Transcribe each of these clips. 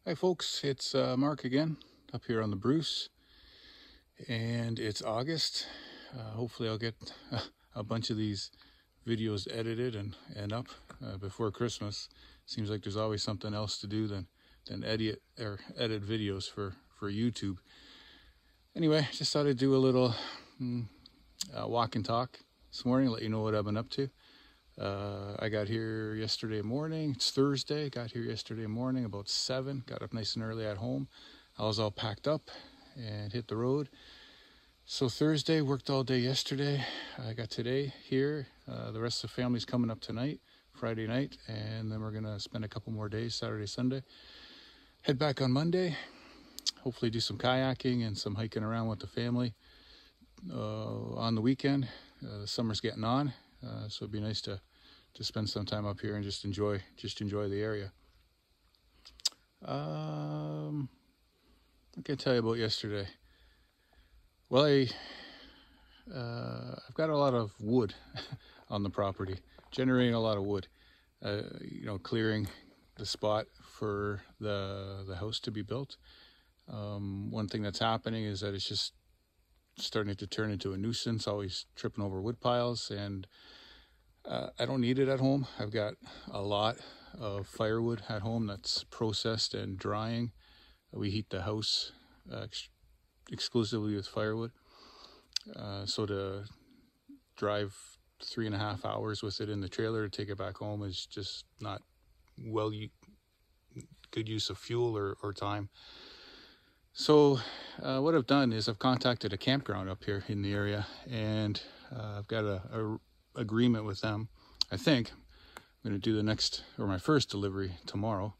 Hi folks, it's Mark again up here on the Bruce, and it's August. Hopefully I'll get a bunch of these videos edited and up before Christmas. Seems like there's always something else to do than edit videos for YouTube. Anyway, just thought I'd do a little walk and talk this morning, let you know what I've been up to. I got here yesterday morning. It's Thursday. Got here yesterday morning about 7. Got up nice and early at home. I was all packed up and hit the road. So Thursday, worked all day yesterday. I got today here. The rest of the family's coming up tonight, Friday night, and then we're gonna spend a couple more days, Saturday, Sunday. Head back on Monday. Hopefully do some kayaking and some hiking around with the family on the weekend. The summer's getting on, so it'd be nice to spend some time up here and just enjoy the area. What can I tell you about yesterday? Well, I've got a lot of wood on the property, generating a lot of wood. Clearing the spot for the house to be built. One thing that's happening is that it's just starting to turn into a nuisance, always tripping over wood piles, and I don't need it at home. I've got a lot of firewood at home that's processed and drying. We heat the house exclusively with firewood. So to drive 3.5 hours with it in the trailer to take it back home is just not good use of fuel or time. So what I've done is I've contacted a campground up here in the area, and I've got a agreement with them. I think I'm going to do my first delivery tomorrow,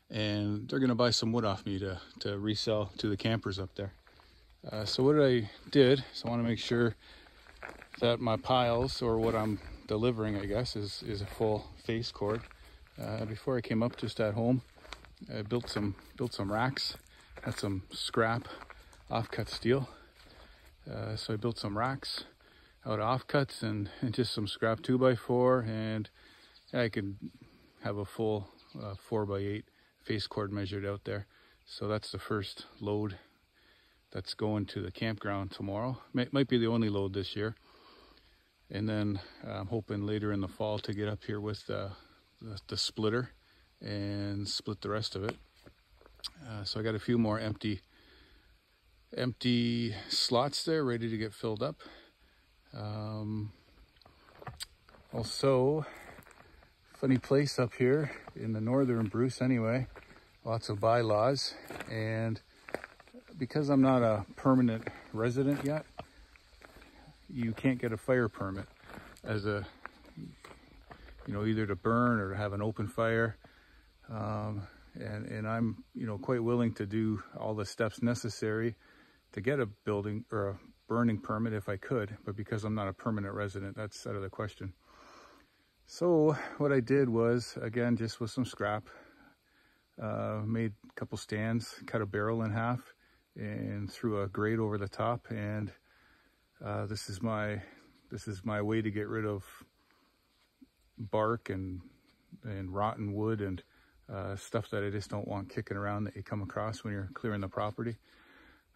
and they're going to buy some wood off me to resell to the campers up there. So what I did is I want to make sure that my piles, or what I'm delivering, I guess, is a full face cord. Before I came up just at home, I built some racks. Had some scrap offcut steel, so I built some racks out of offcuts and just some scrap 2x4, and I could have a full 4x8 face cord measured out there. So that's the first load that's going to the campground tomorrow. Might be the only load this year, and then I'm hoping later in the fall to get up here with the splitter and split the rest of it. So I got a few more empty slots there ready to get filled up. Also, funny place up here in the northern Bruce anyway, lots of bylaws, and because I'm not a permanent resident yet, you can't get a fire permit as either to burn or to have an open fire. And I'm, quite willing to do all the steps necessary to get a building or a burning permit if I could, but because I'm not a permanent resident, that's out of the question. So what I did was, again, just with some scrap, made a couple stands, cut a barrel in half, and threw a grate over the top. And this is my way to get rid of bark and rotten wood and stuff that I just don't want kicking around that you come across when you're clearing the property.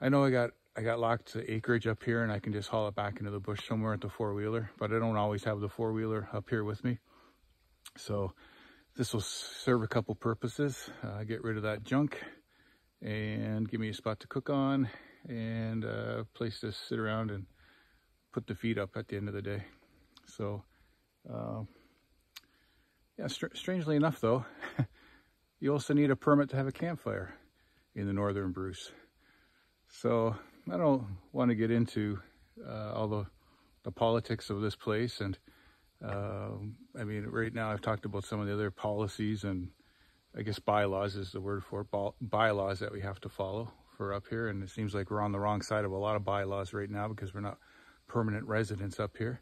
I know I got locked to acreage up here, and I can just haul it back into the bush somewhere at the four-wheeler, but I don't always have the four-wheeler up here with me. So this will serve a couple purposes. Get rid of that junk and give me a spot to cook on, and a place to sit around and put the feet up at the end of the day. So yeah, strangely enough though, you also need a permit to have a campfire in the northern Bruce. So I don't want to get into all the politics of this place. And I mean, right now I've talked about some of the other policies, and I guess bylaws is the word for it, bylaws that we have to follow for up here. And it seems like we're on the wrong side of a lot of bylaws right now because we're not permanent residents up here.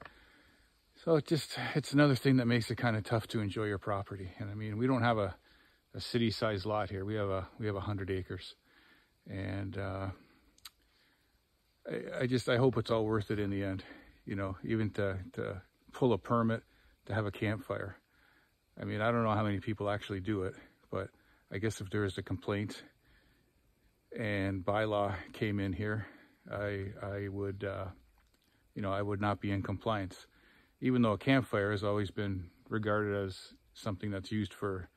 So it's another thing that makes it kind of tough to enjoy your property. And I mean, we don't have a city-sized lot here. We have 100 acres, and I hope it's all worth it in the end. Even to pull a permit to have a campfire. I mean, I don't know how many people actually do it, but I guess if there is a complaint and bylaw came in here, I would, you know, I would not be in compliance. Even though a campfire has always been regarded as something that's used for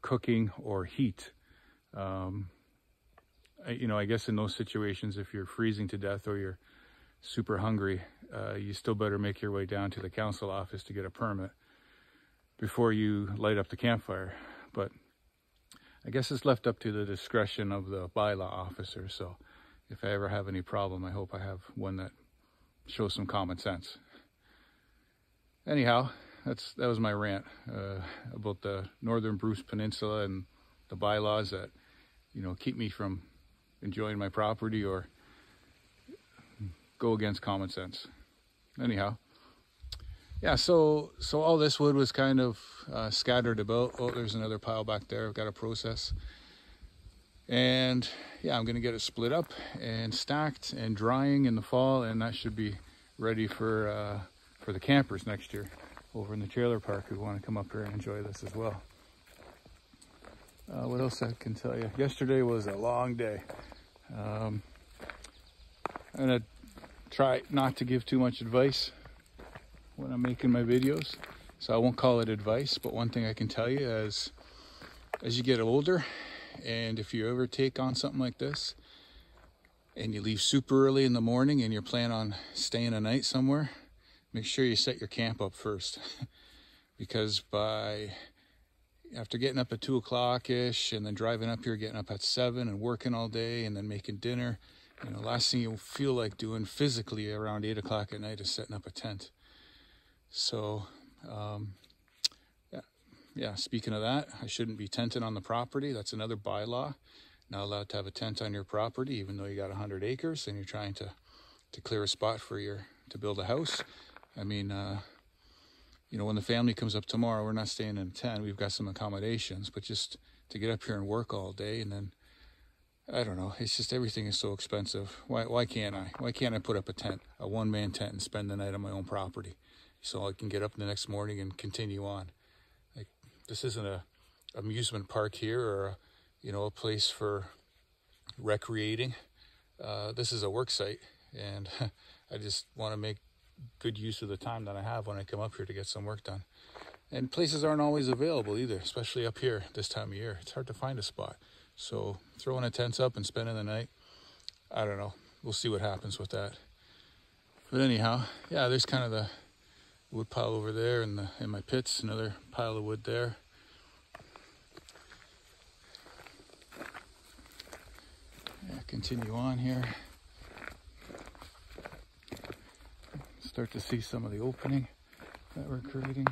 cooking or heat. You know, I guess in those situations, if you're freezing to death or you're super hungry, you still better make your way down to the council office to get a permit before you light up the campfire. But I guess it's left up to the discretion of the bylaw officer. So if I ever have any problem, I hope I have one that shows some common sense. Anyhow, that was my rant about the Northern Bruce Peninsula and the bylaws that, you know, keep me from enjoying my property or go against common sense. Anyhow, yeah, so all this wood was kind of scattered about. Oh, there's another pile back there I've got to process. And yeah, I'm going to get it split up and stacked and drying in the fall, and that should be ready for the campers next year over in the trailer park who want to come up here and enjoy this as well. What else I can tell you? Yesterday was a long day. I'm going to try not to give too much advice when I'm making my videos, so I won't call it advice, but one thing I can tell you is as you get older, and if you ever take on something like this and you leave super early in the morning and you're planning on staying a night somewhere, make sure you set your camp up first. Because after getting up at 2 o'clock ish and then driving up here, getting up at 7 and working all day and then making dinner, you know, last thing you'll feel like doing physically around 8 o'clock at night is setting up a tent. So yeah, speaking of that, I shouldn't be tenting on the property. That's another bylaw. Not allowed to have a tent on your property, even though you got 100 acres and you're trying to clear a spot to build a house. I mean, you know, when the family comes up tomorrow, we're not staying in a tent. We've got some accommodations, but just to get up here and work all day, and then, I don't know, it's just everything is so expensive. Why can't I? Why can't I put up a tent, a one-man tent, and spend the night on my own property so I can get up the next morning and continue on? Like, this isn't a amusement park here or, you know, a place for recreating. This is a work site, and I just want to make good use of the time that I have when I come up here to get some work done. And places aren't always available either, especially up here this time of year. It's hard to find a spot. So throwing a tent up and spending the night, I don't know. We'll see what happens with that. But anyhow, yeah, there's kind of the wood pile over there in my pits, another pile of wood there. Yeah, continue on here. Start to see some of the opening that we're creating.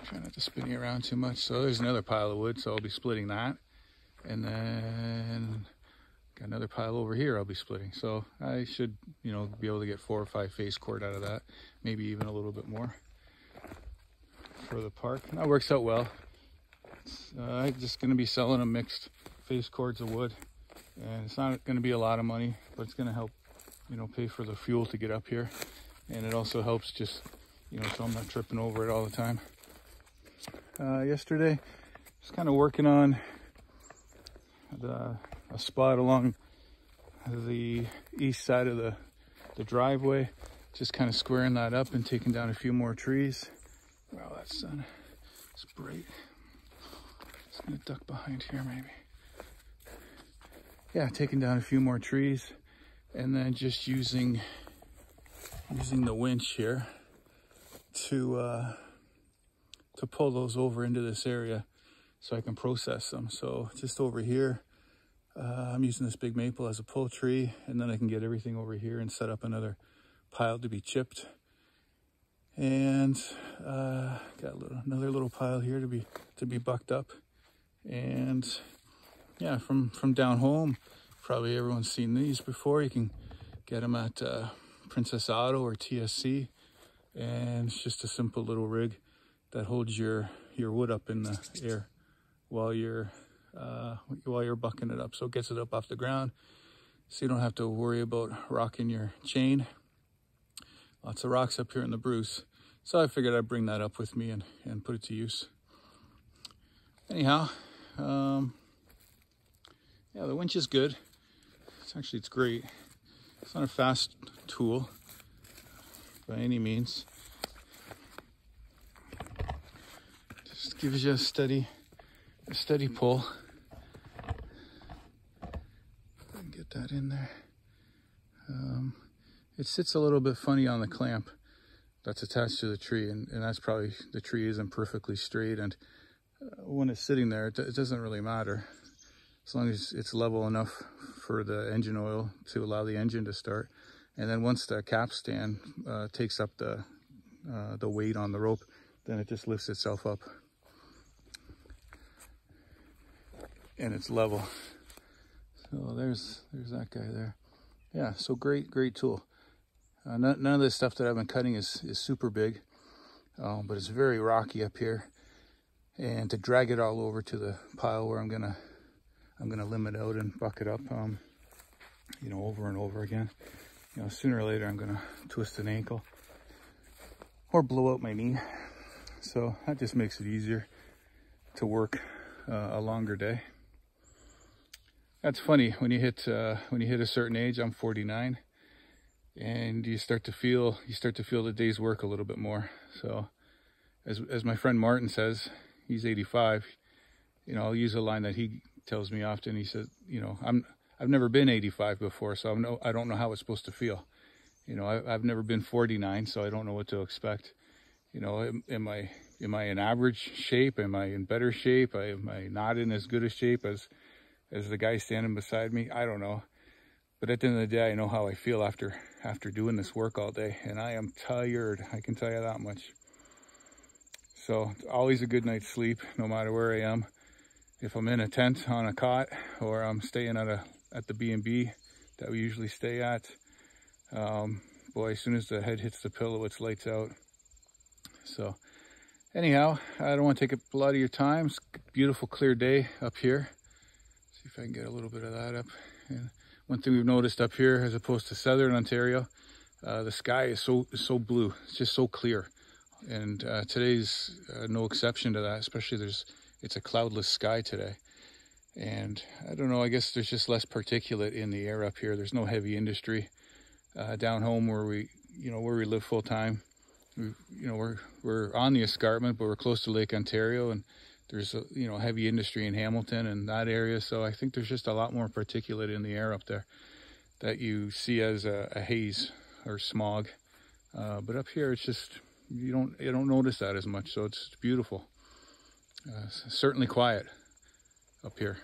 Try not to spin you around too much. So there's another pile of wood, so I'll be splitting that. And then got another pile over here I'll be splitting. So I should, you know, be able to get 4 or 5 face cord out of that. Maybe even a little bit more for the park. And that works out well. I'm just going to be selling a mixed face cords of wood. And it's not going to be a lot of money, but it's going to help, you know, pay for the fuel to get up here. And it also helps just, you know, so I'm not tripping over it all the time. Yesterday, just kind of working on a spot along the east side of the driveway. Just kind of squaring that up and taking down a few more trees. Wow, that sun is bright. Just going to duck behind here maybe. Yeah, taking down a few more trees and then just using the winch here to pull those over into this area so I can process them. So just over here, I'm using this big maple as a pull tree, and then I can get everything over here and set up another pile to be chipped. And got another little pile here to be bucked up. And yeah, from down home, probably everyone's seen these before. You can get them at Princess Auto or TSC, and it's just a simple little rig that holds your wood up in the air while you're bucking it up. So it gets it up off the ground, so you don't have to worry about rocking your chain. Lots of rocks up here in the Bruce, so I figured I'd bring that up with me and put it to use. anyhow, yeah, the winch is good. It's great. It's not a fast tool by any means. Just gives you a steady pull. Get that in there. It sits a little bit funny on the clamp that's attached to the tree, and that's probably, the tree isn't perfectly straight, and when it's sitting there, it doesn't really matter as long as it's level enough for the engine oil to allow the engine to start. And then once the capstan takes up the weight on the rope, then it just lifts itself up and it's level. So there's that guy there. Yeah, so great tool. None of this stuff that I've been cutting is super big, but it's very rocky up here. And to drag it all over to the pile where I'm gonna limb it out and buck it up, you know, over and over again. You know, sooner or later I'm gonna twist an ankle or blow out my knee. So that just makes it easier to work a longer day. That's funny, when you hit a certain age. I'm 49, and you start to feel the day's work a little bit more. So as my friend Martin says, he's 85. You know, I'll use a line that he tells me often. He says, you know, I've never been 85 before, so I don't know how it's supposed to feel. You know, I've never been 49, so I don't know what to expect. You know, am I in average shape? Am I in better shape? Am I not in as good a shape as the guy standing beside me? I don't know. But at the end of the day, I know how I feel after doing this work all day, and I am tired. I can tell you that much. So always a good night's sleep, no matter where I am. If I'm in a tent on a cot, or I'm staying at the B&B that we usually stay at, boy, as soon as the head hits the pillow, it's lights out. So anyhow, I don't want to take up a lot of your time. It's a beautiful, clear day up here. See if I can get a little bit of that up. And one thing we've noticed up here, as opposed to southern Ontario, the sky is so blue. It's just so clear. And today's no exception to that, especially it's a cloudless sky today. And I don't know, I guess there's just less particulate in the air up here. There's no heavy industry. Down home where we live full time, we're on the escarpment, but we're close to Lake Ontario, and there's heavy industry in Hamilton and that area. So I think there's just a lot more particulate in the air up there that you see as a haze or smog. But up here, it's just, you don't notice that as much. So it's beautiful. Certainly quiet up here.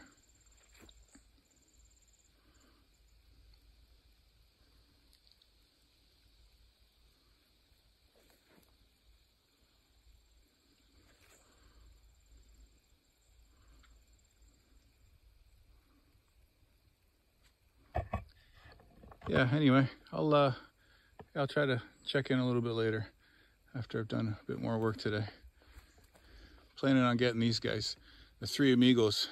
Yeah, anyway, I'll try to check in a little bit later after I've done a bit more work today. Planning on getting these guys, the three amigos,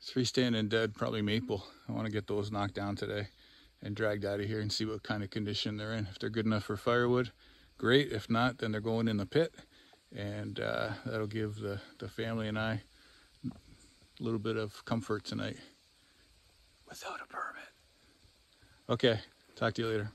3 standing dead, probably maple. I want to get those knocked down today and dragged out of here and see what kind of condition they're in. If they're good enough for firewood, great. If not, then they're going in the pit, and that'll give the family and I a little bit of comfort tonight without a permit. Okay, talk to you later.